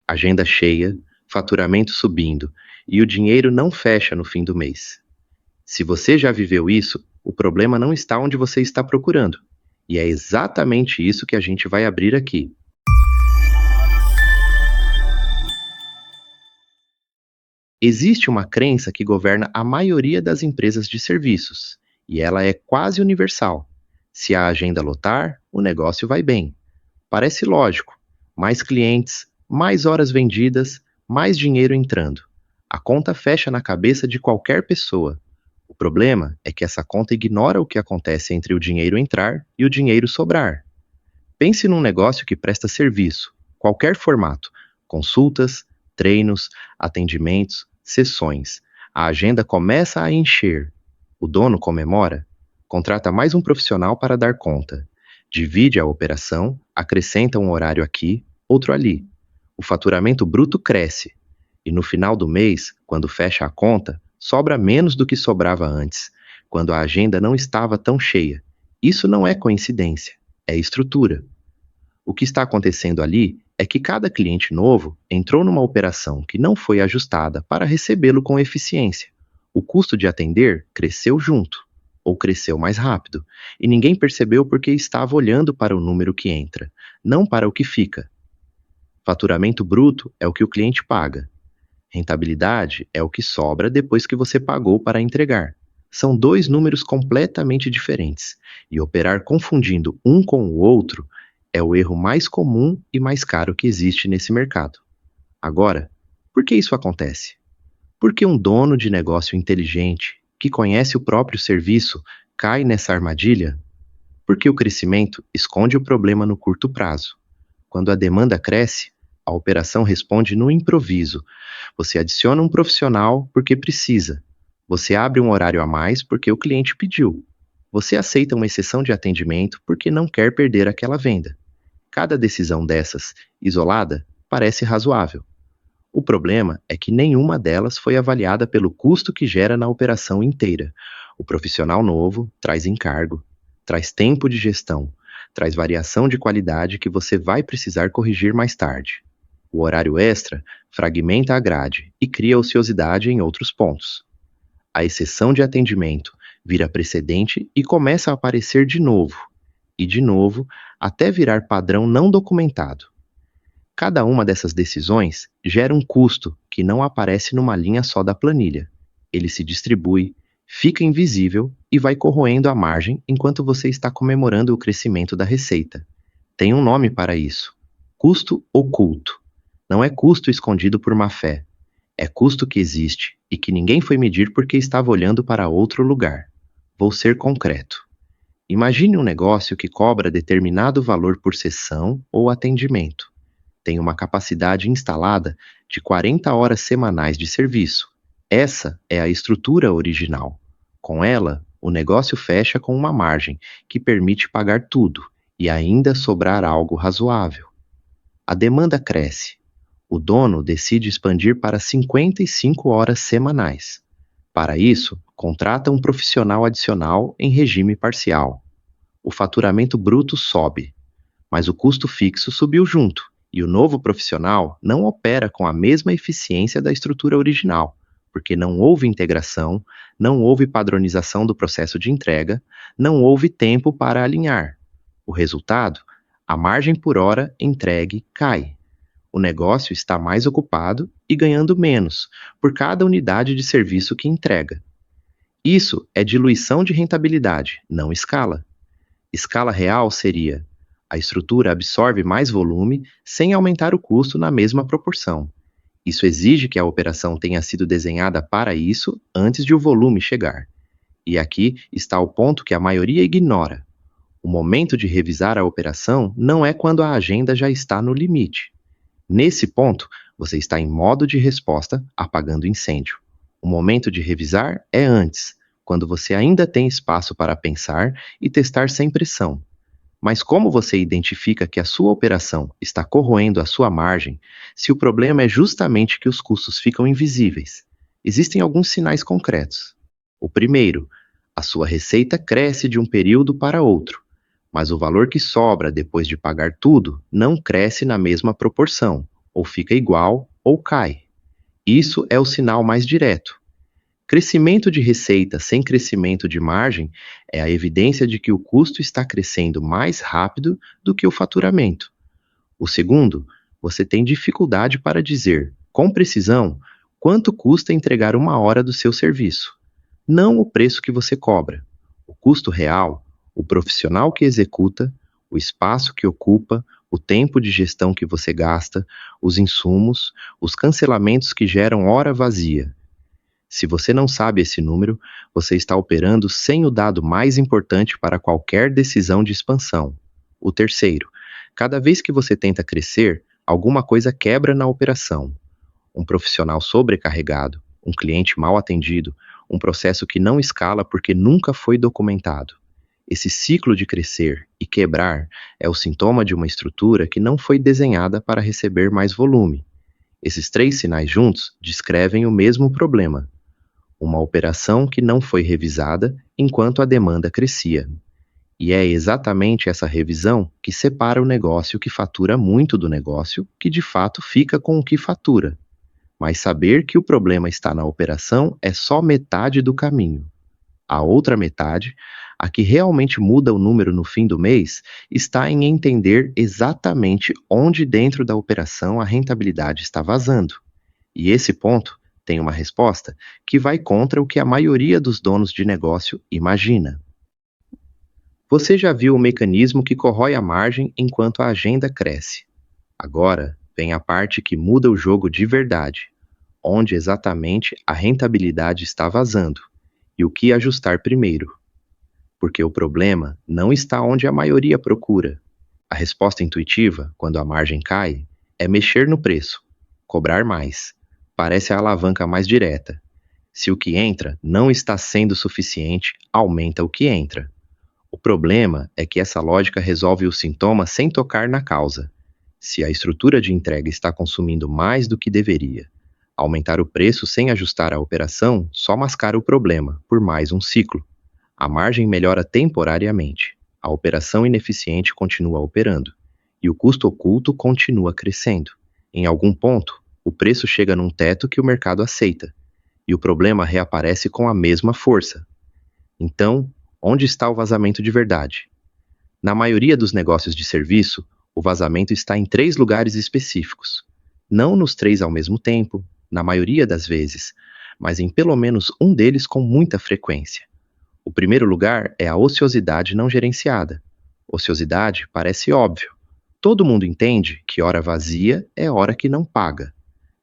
Agenda cheia, faturamento subindo e o dinheiro não fecha no fim do mês. Se você já viveu isso, o problema não está onde você está procurando. E é exatamente isso que a gente vai abrir aqui. Existe uma crença que governa a maioria das empresas de serviços, e ela é quase universal. Se a agenda lotar, o negócio vai bem. Parece lógico. Mais clientes, mais horas vendidas, mais dinheiro entrando. A conta fecha na cabeça de qualquer pessoa. O problema é que essa conta ignora o que acontece entre o dinheiro entrar e o dinheiro sobrar. Pense num negócio que presta serviço, qualquer formato: consultas, treinos, atendimentos, sessões. A agenda começa a encher. O dono comemora, contrata mais um profissional para dar conta. Divide a operação, acrescenta um horário aqui, outro ali. O faturamento bruto cresce. E no final do mês, quando fecha a conta, sobra menos do que sobrava antes, quando a agenda não estava tão cheia. Isso não é coincidência, é estrutura. O que está acontecendo ali é que cada cliente novo entrou numa operação que não foi ajustada para recebê-lo com eficiência. O custo de atender cresceu junto, ou cresceu mais rápido, e ninguém percebeu porque estava olhando para o número que entra, não para o que fica. Faturamento bruto é o que o cliente paga. Rentabilidade é o que sobra depois que você pagou para entregar. São dois números completamente diferentes, e operar confundindo um com o outro é o erro mais comum e mais caro que existe nesse mercado. Agora, por que isso acontece? Porque um dono de negócio inteligente, que conhece o próprio serviço, cai nessa armadilha? Porque o crescimento esconde o problema no curto prazo. Quando a demanda cresce, a operação responde no improviso. Você adiciona um profissional porque precisa. Você abre um horário a mais porque o cliente pediu. Você aceita uma exceção de atendimento porque não quer perder aquela venda. Cada decisão dessas, isolada, parece razoável. O problema é que nenhuma delas foi avaliada pelo custo que gera na operação inteira. O profissional novo traz encargo, traz tempo de gestão, traz variação de qualidade que você vai precisar corrigir mais tarde. O horário extra fragmenta a grade e cria ociosidade em outros pontos. A exceção de atendimento vira precedente e começa a aparecer de novo, até virar padrão não documentado. Cada uma dessas decisões gera um custo que não aparece numa linha só da planilha. Ele se distribui, fica invisível e vai corroendo a margem enquanto você está comemorando o crescimento da receita. Tem um nome para isso: custo oculto. Não é custo escondido por má fé. É custo que existe e que ninguém foi medir porque estava olhando para outro lugar. Vou ser concreto. Imagine um negócio que cobra determinado valor por sessão ou atendimento. Tem uma capacidade instalada de 40 horas semanais de serviço. Essa é a estrutura original. Com ela, o negócio fecha com uma margem que permite pagar tudo e ainda sobrar algo razoável. A demanda cresce. O dono decide expandir para 55 horas semanais. Para isso, contrata um profissional adicional em regime parcial. O faturamento bruto sobe, mas o custo fixo subiu junto, e o novo profissional não opera com a mesma eficiência da estrutura original, porque não houve integração, não houve padronização do processo de entrega, não houve tempo para alinhar. O resultado? A margem por hora entregue cai. O negócio está mais ocupado e ganhando menos por cada unidade de serviço que entrega. Isso é diluição de rentabilidade, não escala. Escala real seria: a estrutura absorve mais volume sem aumentar o custo na mesma proporção. Isso exige que a operação tenha sido desenhada para isso antes de o volume chegar. E aqui está o ponto que a maioria ignora. O momento de revisar a operação não é quando a agenda já está no limite. Nesse ponto, você está em modo de resposta, apagando incêndio. O momento de revisar é antes, quando você ainda tem espaço para pensar e testar sem pressão. Mas como você identifica que a sua operação está corroendo a sua margem, se o problema é justamente que os custos ficam invisíveis? Existem alguns sinais concretos. O primeiro: a sua receita cresce de um período para outro, mas o valor que sobra depois de pagar tudo não cresce na mesma proporção, ou fica igual, ou cai. Isso é o sinal mais direto. Crescimento de receita sem crescimento de margem é a evidência de que o custo está crescendo mais rápido do que o faturamento. O segundo, você tem dificuldade para dizer, com precisão, quanto custa entregar uma hora do seu serviço. Não o preço que você cobra. O custo real, o profissional que executa, o espaço que ocupa, o tempo de gestão que você gasta, os insumos, os cancelamentos que geram hora vazia. Se você não sabe esse número, você está operando sem o dado mais importante para qualquer decisão de expansão. O terceiro, cada vez que você tenta crescer, alguma coisa quebra na operação. Um profissional sobrecarregado, um cliente mal atendido, um processo que não escala porque nunca foi documentado. Esse ciclo de crescer e quebrar é o sintoma de uma estrutura que não foi desenhada para receber mais volume. Esses três sinais juntos descrevem o mesmo problema: uma operação que não foi revisada enquanto a demanda crescia. E é exatamente essa revisão que separa o negócio que fatura muito do negócio que de fato fica com o que fatura. Mas saber que o problema está na operação é só metade do caminho. A outra metade, a que realmente muda o número no fim do mês, está em entender exatamente onde dentro da operação a rentabilidade está vazando. E esse ponto tem uma resposta que vai contra o que a maioria dos donos de negócio imagina. Você já viu o mecanismo que corrói a margem enquanto a agenda cresce. Agora vem a parte que muda o jogo de verdade, onde exatamente a rentabilidade está vazando e o que ajustar primeiro. Porque o problema não está onde a maioria procura. A resposta intuitiva, quando a margem cai, é mexer no preço, cobrar mais. Parece a alavanca mais direta. Se o que entra não está sendo suficiente, aumenta o que entra. O problema é que essa lógica resolve o sintoma sem tocar na causa. Se a estrutura de entrega está consumindo mais do que deveria, aumentar o preço sem ajustar a operação só mascara o problema por mais um ciclo. A margem melhora temporariamente, a operação ineficiente continua operando, e o custo oculto continua crescendo. Em algum ponto, o preço chega num teto que o mercado aceita, e o problema reaparece com a mesma força. Então, onde está o vazamento de verdade? Na maioria dos negócios de serviço, o vazamento está em 3 lugares específicos. Não nos 3 ao mesmo tempo, na maioria das vezes, mas em pelo menos um deles com muita frequência. O primeiro lugar é a ociosidade não gerenciada. Ociosidade parece óbvio. Todo mundo entende que hora vazia é hora que não paga.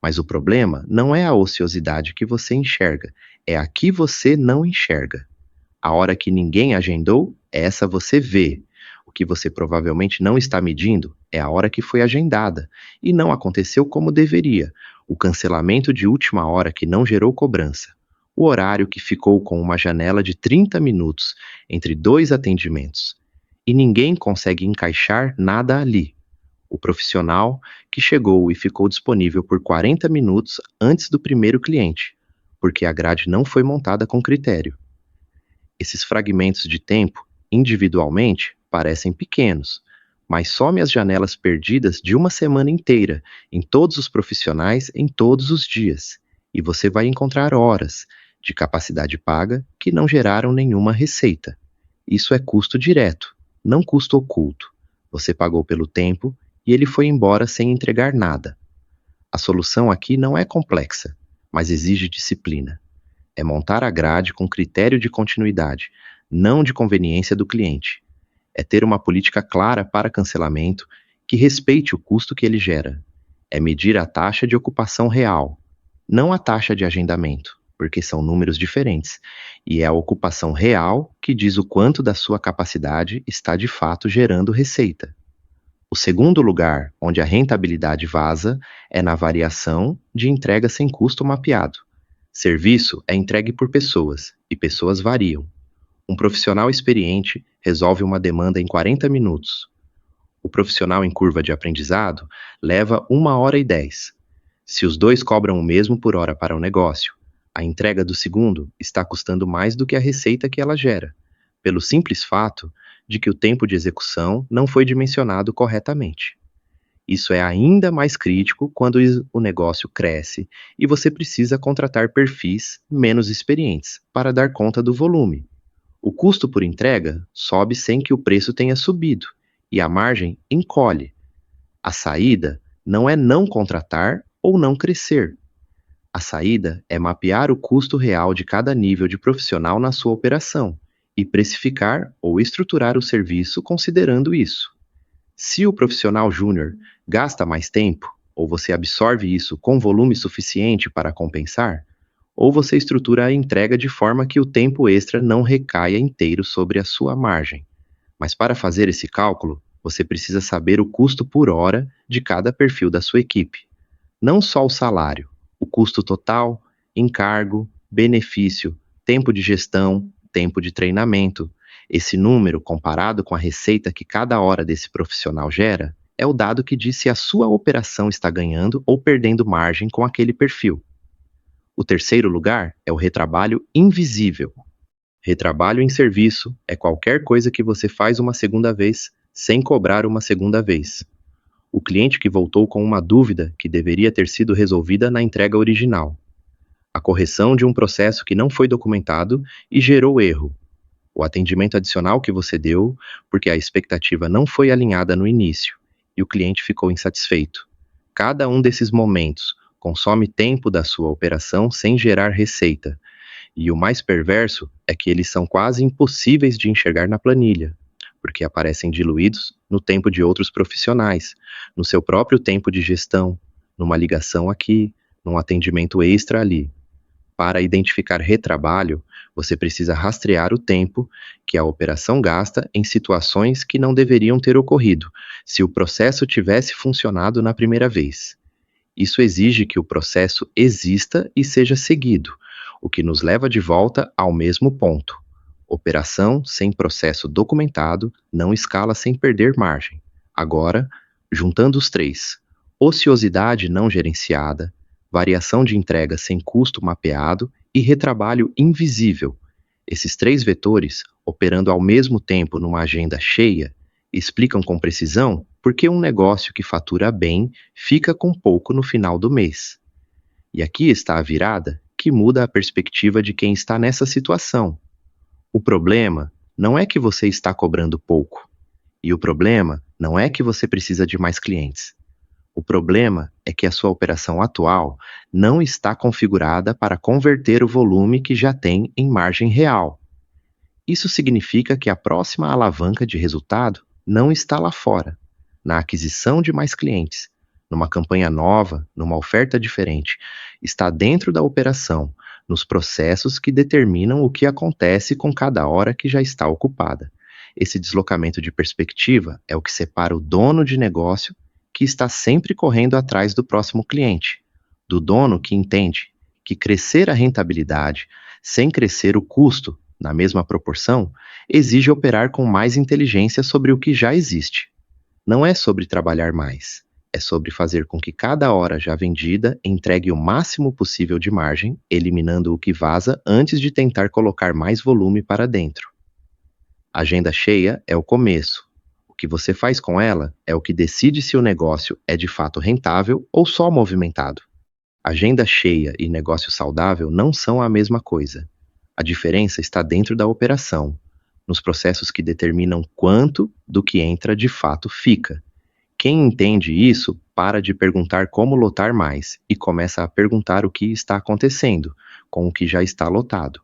Mas o problema não é a ociosidade que você enxerga, é a que você não enxerga. A hora que ninguém agendou, essa você vê. O que você provavelmente não está medindo é a hora que foi agendada e não aconteceu como deveria, o cancelamento de última hora que não gerou cobrança, o horário que ficou com uma janela de 30 minutos entre 2 atendimentos. E ninguém consegue encaixar nada ali. O profissional que chegou e ficou disponível por 40 minutos antes do primeiro cliente, porque a grade não foi montada com critério. Esses fragmentos de tempo, individualmente, parecem pequenos, mas some as janelas perdidas de uma semana inteira, em todos os profissionais, em todos os dias, e você vai encontrar horas de capacidade paga que não geraram nenhuma receita. Isso é custo direto, não custo oculto. Você pagou pelo tempo e ele foi embora sem entregar nada. A solução aqui não é complexa, mas exige disciplina. É montar a grade com critério de continuidade, não de conveniência do cliente. É ter uma política clara para cancelamento que respeite o custo que ele gera. É medir a taxa de ocupação real, não a taxa de agendamento, porque são números diferentes, e é a ocupação real que diz o quanto da sua capacidade está de fato gerando receita. O segundo lugar onde a rentabilidade vaza é na variação de entrega sem custo mapeado. Serviço é entregue por pessoas, e pessoas variam. Um profissional experiente resolve uma demanda em 40 minutos. O profissional em curva de aprendizado leva 1h10. Se os dois cobram o mesmo por hora para o negócio, a entrega do segundo está custando mais do que a receita que ela gera, pelo simples fato de que o tempo de execução não foi dimensionado corretamente. Isso é ainda mais crítico quando o negócio cresce e você precisa contratar perfis menos experientes para dar conta do volume. O custo por entrega sobe sem que o preço tenha subido e a margem encolhe. A saída não é não contratar ou não crescer. A saída é mapear o custo real de cada nível de profissional na sua operação e precificar ou estruturar o serviço considerando isso. Se o profissional júnior gasta mais tempo, ou você absorve isso com volume suficiente para compensar, ou você estrutura a entrega de forma que o tempo extra não recaia inteiro sobre a sua margem. Mas para fazer esse cálculo, você precisa saber o custo por hora de cada perfil da sua equipe. Não só o salário, o custo total, encargo, benefício, tempo de gestão, tempo de treinamento. Esse número, comparado com a receita que cada hora desse profissional gera, é o dado que diz se a sua operação está ganhando ou perdendo margem com aquele perfil. O terceiro lugar é o retrabalho invisível. Retrabalho em serviço é qualquer coisa que você faz uma segunda vez sem cobrar uma segunda vez. O cliente que voltou com uma dúvida que deveria ter sido resolvida na entrega original. A correção de um processo que não foi documentado e gerou erro. O atendimento adicional que você deu porque a expectativa não foi alinhada no início e o cliente ficou insatisfeito. Cada um desses momentos consome tempo da sua operação sem gerar receita. E o mais perverso é que eles são quase impossíveis de enxergar na planilha, porque aparecem diluídos no tempo de outros profissionais, no seu próprio tempo de gestão, numa ligação aqui, num atendimento extra ali. Para identificar retrabalho, você precisa rastrear o tempo que a operação gasta em situações que não deveriam ter ocorrido, se o processo tivesse funcionado na primeira vez. Isso exige que o processo exista e seja seguido, o que nos leva de volta ao mesmo ponto. Operação sem processo documentado não escala sem perder margem. Agora, juntando os três: ociosidade não gerenciada, variação de entrega sem custo mapeado e retrabalho invisível. Esses três vetores, operando ao mesmo tempo numa agenda cheia, explicam com precisão por que um negócio que fatura bem fica com pouco no final do mês. E aqui está a virada que muda a perspectiva de quem está nessa situação. O problema não é que você está cobrando pouco. E o problema não é que você precisa de mais clientes. O problema é que a sua operação atual não está configurada para converter o volume que já tem em margem real. Isso significa que a próxima alavanca de resultado não está lá fora, na aquisição de mais clientes, numa campanha nova, numa oferta diferente. Está dentro da operação, nos processos que determinam o que acontece com cada hora que já está ocupada. Esse deslocamento de perspectiva é o que separa o dono de negócio, que está sempre correndo atrás do próximo cliente, do dono que entende que crescer a rentabilidade sem crescer o custo na mesma proporção exige operar com mais inteligência sobre o que já existe. Não é sobre trabalhar mais, é sobre fazer com que cada hora já vendida entregue o máximo possível de margem, eliminando o que vaza antes de tentar colocar mais volume para dentro. A agenda cheia é o começo. O que você faz com ela é o que decide se o negócio é de fato rentável ou só movimentado. Agenda cheia e negócio saudável não são a mesma coisa. A diferença está dentro da operação, nos processos que determinam quanto do que entra de fato fica. Quem entende isso para de perguntar como lotar mais e começa a perguntar o que está acontecendo com o que já está lotado.